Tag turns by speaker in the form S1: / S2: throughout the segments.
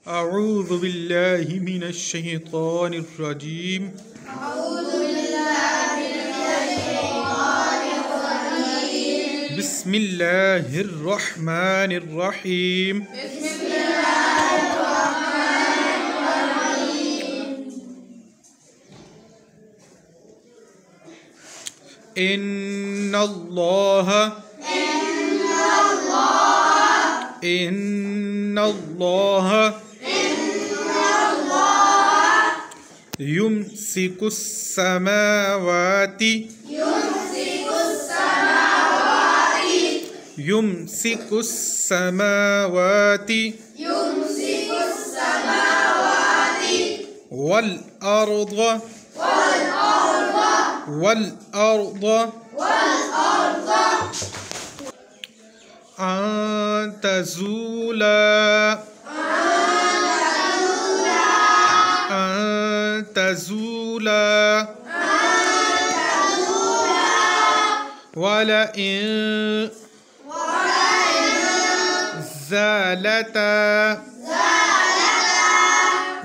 S1: अऊज़ु बिल्लाहि मिनश शैतानिर रजीम। बिस्मिल्लाहिर रहमानिर रहीम। इन्नल्लाह युम्सिकुस समावाति वल अर्द अन तज़ूला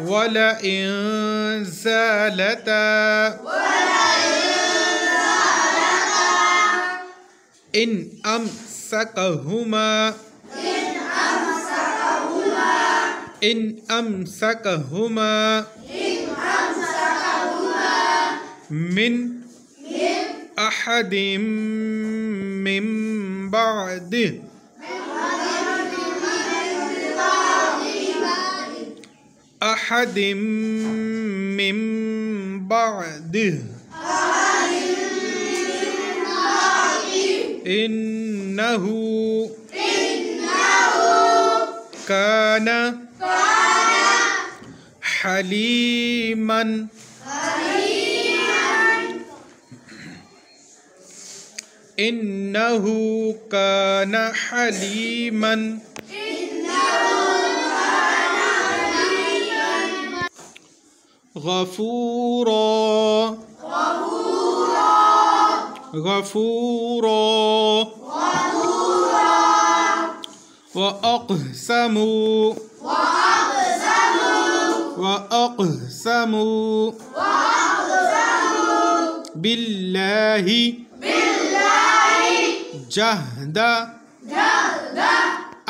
S1: वलइन ज़ालता इन अमसकहुमा मिन अहदिम मिन बादिह इन्नहु काना हलीमन गफूरा व अक़समू बिल्लाहि जहद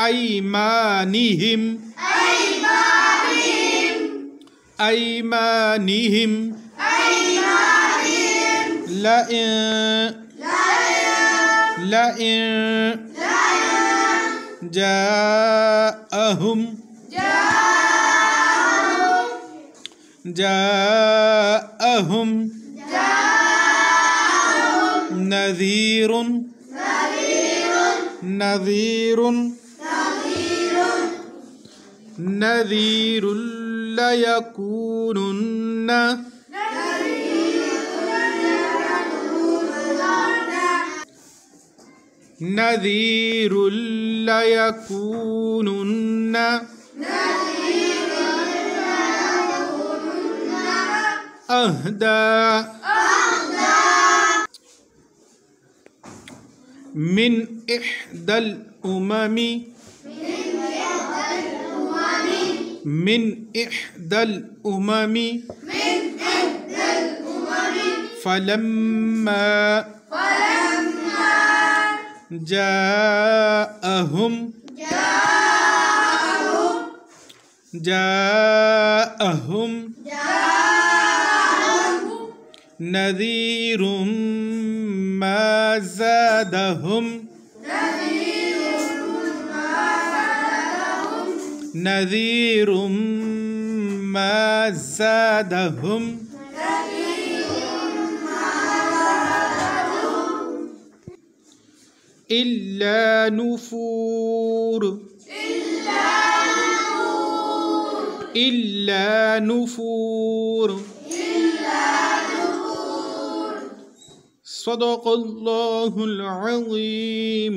S1: अयमानिहिम लइन जाअहुम नज़ीरुन लयकूनुन्ना अहदा मिन इह्दल उममी फलम्मा जाअहुम नज़ीरुम मा ज़ादहुम इल्ला नुफूर सदक़ल्लाहुल अज़ीम।